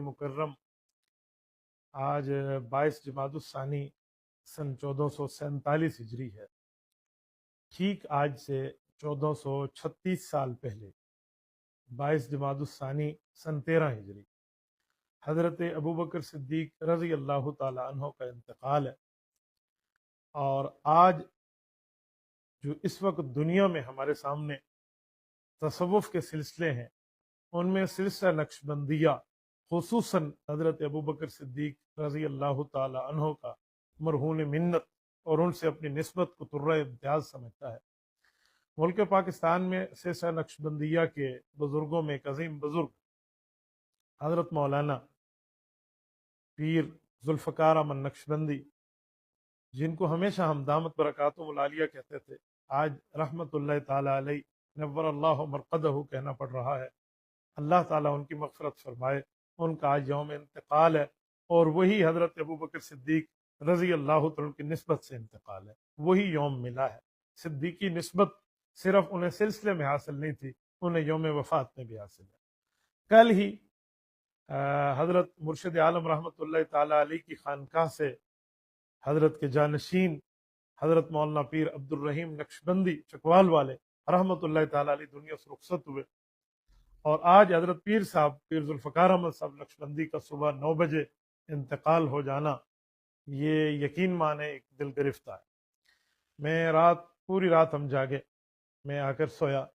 मुकर्रम आज 22 जमादुस्सानी सन 1447 हिजरी है। ठीक आज से 1436 साल पहले 22 जमादुस्सानी सन 13 हिजरी हज़रत अबू बकर सिद्दीक रज़ी अल्लाह ताला अन्हो का इंतकाल है। और आज जो इस वक्त दुनिया में हमारे सामने तसव्वुफ़ के सिलसिले हैं, उनमें सिलसिला नक्शबंदिया खुसूसन हज़रत अबू बकर सिद्दीक रज़ी अल्लाह ताला अन्हो का मरहून मिन्नत और उनसे अपनी निस्बत को तुर्रा इम्तियाज समझता है। मुल्क पाकिस्तान में सिलसिला नक्शबंदिया के बुज़ुर्गों में एक अजीम बुज़ुर्ग हज़रत मौलाना पीर जुल्फ़कार अहमद नक्शबंदी, जिनको हमेशा हम दामत बरकातुहुल आलिया कहते थे, आज रहमतुल्लाह ताला अलैह नव्वरल्लाहु मरक़दहु कहना पड़ रहा है। अल्लाह ताला उनकी मग़फ़िरत फरमाए। उनका आज यौम इंतकाल है और वही हज़रत अबू बकर सिद्दीक रज़ी अल्लाह तआला की निस्बत से इंतकाल है। वही यौम मिला है। सिद्दीकी निस्बत सिर्फ उन्हें सिलसिले में हासिल नहीं थी, उन्हें यौम वफ़ात में भी हासिल है। कल ही हज़रत मुर्शिद आलम रहमतुल्लाह ताला अलैह की खानकाह से हज़रत के जानशीन हज़रत मौलाना पीर अब्दुल रहीम नक्शबंदी चकवाल वाले रहमतुल्लाह ताला अलैह दुनिया से रुखसत हुए। और आज हज़रत पीर साहब पीर जुल्फ़कार अहमद साहब नक्शबंदी का सुबह 9 बजे इंतकाल हो जाना, ये यकीन माने एक दिल गिरफ्ता है। मैं पूरी रात हम जागे, मैं आकर सोया।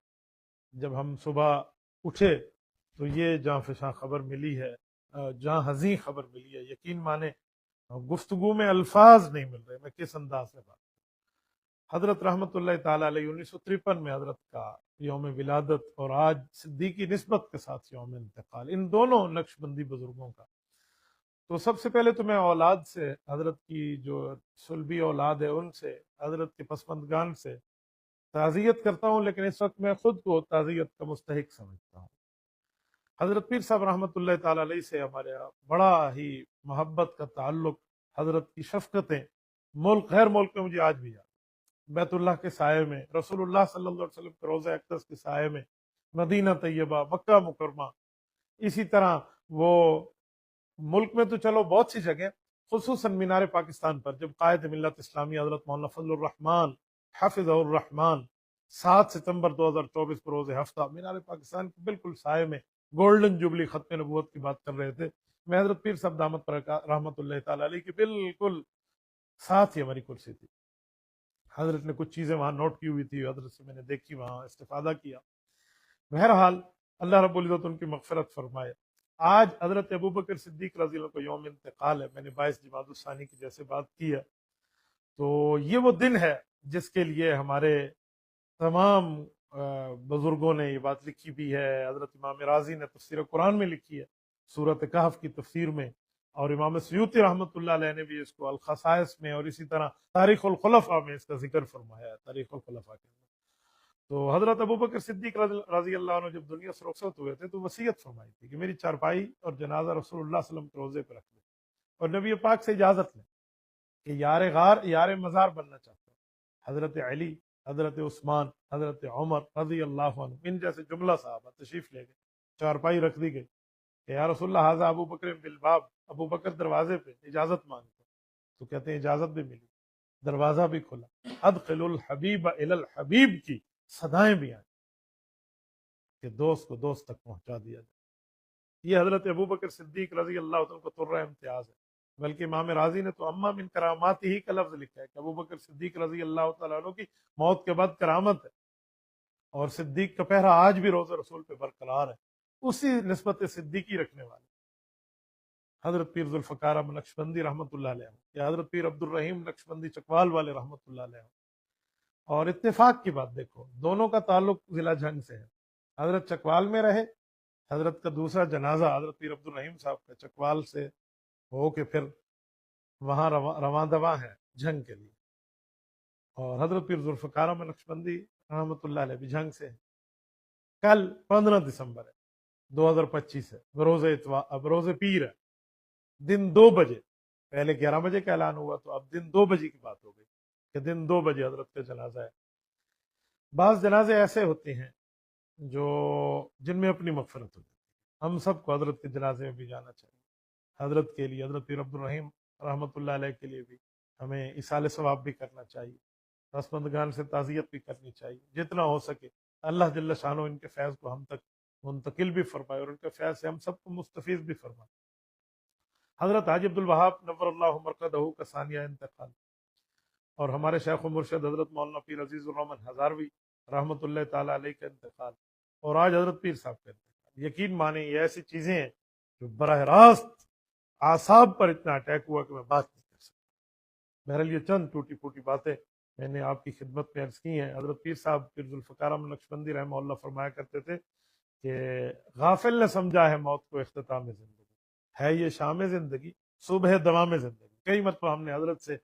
जब हम सुबह उठे तो ये जहाँ फिशां खबर मिली है, जहाँ हज़ीं खबर मिली है, यकीन माने गुफ्तगू में अल्फाज नहीं मिल रहे मैं किस अंदाज से बात। हज़रत रहमतुल्लाह ताला अलैह 1953 में हज़रत का यौम विलादत और आज सिद्दीकी निस्बत के साथ यौम इंतकाल, इन दोनों नक्शबंदी बुजुर्गों का। तो सबसे पहले तो मैं औलाद से, हज़रत की जो सुलभी औलाद है उनसे, हज़रत के पसमंदगान से ताज़ियत करता हूँ, लेकिन इस वक्त मैं खुद को ताज़ियत का मुस्तहिक समझता हूँ। हज़रत पीर साहब रहमतुल्लाह ताला अलैह से हमारे बड़ा ही मोहब्बत का ताल्लुक, हज़रत की शफ़क़तें मुल्क गैर मुल्क में मुझे आज भी याद। बैतुल्लाह के साये में, रसूलुल्लाह सल्लल्लाहु अलैहि वसल्लम के रोज़ा अक़दस के साये में, मदीना तैयबा, मक्का मुकरमा, इसी तरह वो मुल्क में तो चलो बहुत सी जगह, खुसूसन मीनार पाकिस्तान पर जब कायद मिल्लत इस्लामी हज़रत मौलाना फज़लुर रहमान हाफ़िज़हुर रहमान 7 सितंबर 2024 को रोज़े हफ्ता मीनार पाकिस्तान के बिल्कुल साये में गोल्डन जुबली खत्म नबूवत की बात कर रहे थे। मैं हज़रत पीर साहब दामत रहमतुल्लाह ताला अलैह के बिल्कुल साथ ही हमारी कुर्सी थी। हज़रत ने कुछ चीज़ें वहाँ नोट की हुई थी, हज़रत से मैंने देखी, वहाँ इस्तिफ़ादा किया। बहरहाल अल्लाह रब्बुल इज़्ज़त उनकी मग़फ़िरत फरमाए। आज हज़रत अबू बकर सिद्दीक रज़ी अल्लाह को यौम इंतकाल है। मैंने 22 जमादुस्सानी की जैसे बात की है, तो ये वो दिन है जिसके लिए हमारे तमाम बुजुर्गों ने ये बात लिखी भी है। हज़रत इमाम राज़ी ने तफ़सीर कुरान में लिखी है, सूरत कहफ़ की तफ़सीर में, और इमाम सयूती रहमतुल्लाह अलैह ने भी इसको अल ख़साइस में और इसी तरह तारीख़ुल खुलफ़ा में इसका जिक्र फरमाया है, तारीख़ुल खुलफ़ा के अंदर। तो हज़रत अबू बकर सिद्दीक रज़ी अल्लाह अन्हु जब दुनिया से रुखसत हुए थे तो वसीयत फरमाई थी कि मेरी चारपाई और जनाजा रसूलुल्लाह सल्लल्लाहु अलैहि वसल्लम के रोज़े पर रख दे और नबी पाक से इजाज़त लें कि यार गार यार मज़ार बनना चाहता हूँ। हज़रत अली, हज़रत उस्मान, हज़रत उमर रज़ी अल्लाह अन्हु, इन जैसे जुमला साहबा तशरीफ़ ले गए, चारपाई रख दी गई कि या रसूलल्लाह हाज़ा अबू बकर बिल बाब, अबू बकर दरवाजे पे, इजाज़त मांगते। तो कहते हैं इजाज़त भी मिली, दरवाज़ा भी खुला, अदखिलुल हबीब इलल हबीब की सदाएं भी आई कि दोस्त को दोस्त तक पहुंचा दिया जाए। ये हज़रत अबू बकर सिद्दीक रज़ी अल्लाह तआला को तुर्रा इम्तियाज़ है। बल्कि इमाम राज़ी ने तो अम्मा मिन करामात ही का लफ्ज़ लिखा है कि अबू बकर सिद्दीक रज़ी अल्लाह तआला अन्हु की मौत के बाद करामत है और सिद्दीक का पहरा आज भी रोज़े रसूल पे बरकरार है। उसी निस्बत सिद्दीकी रखने वाले हज़रत पीर जुल्फ़कार अहमद नक्शबंदी रहमतुल्लाह अलैह या हज़रत पीर अब्दुल रहीम नक्शबंदी चकवाल वाले रहमतुल्लाह अलैह। और इत्तेफाक की बात देखो, दोनों का ताल्लुक जिला जंग से है। हज़रत चकवाल में रहे, हज़रत का दूसरा जनाजा हज़रत पीर अब्दुल रहीम साहब का चकवाल से हो के फिर वहाँ रवां दवा है जंग के लिए। और हज़रत पीर जुल्फ़कार अहमद नक्शबंदी रहमतुल्लाह अलैह भी जंग से है। कल 15 दिसंबर है 2025 है, बरोज़े पीर है। दिन 2 बजे, पहले 11 बजे का ऐलान हुआ, तो अब दिन 2 बजे की बात हो गई कि दिन 2 बजे हज़रत का जनाजा है। बाज़ जनाजे ऐसे होते हैं जो जिनमें अपनी मग़फ़िरत होती है। हम सबको हज़रत के जनाजे में भी जाना चाहिए। حضرت کے لیے، حضرت پیر عبدالرحیم رحمۃ اللہ علیہ کے لیے بھی ہمیں اصال ثواب بھی کرنا چاہیے، پسماندگان سے تعزیت بھی کرنی چاہیے جتنا ہو سکے۔ اللہ جل شانہ ان کے فیض کو ہم تک منتقل بھی فرمائے اور ان کے فیض سے ہم سب کو مستفیض بھی فرمائے۔ حضرت حاجی عبد الوہاب نور اللہ مرقدہ کا ثانیہ انتقال، اور ہمارے شیخ و مرشد حضرت مولانا پیر عزیز الرحمن ہزاروی رحمۃ اللہ تعالیٰ علیہ کا انتقال، اور آج حضرت پیر صاحب کا انتقال، یقین مانیں یہ ایسی چیزیں ہیں جو براہ راست اعصاب پر اتنا اٹیک ہوا کہ میں بات نہیں کر سکتا۔ بہرحال یہ چند ٹوٹی پھوٹی باتیں میں نے آپ کی خدمت میں عرض کی ہیں۔ حضرت پیر صاحب پیر ذوالفقار احمد نقشبندی رحمہ اللہ فرمایا کرتے تھے کہ غافل نے سمجھا ہے موت کو اختتام زندگی، ہے یہ شام زندگی صبح دوام زندگی۔ کئی مرتبہ ہم نے حضرت سے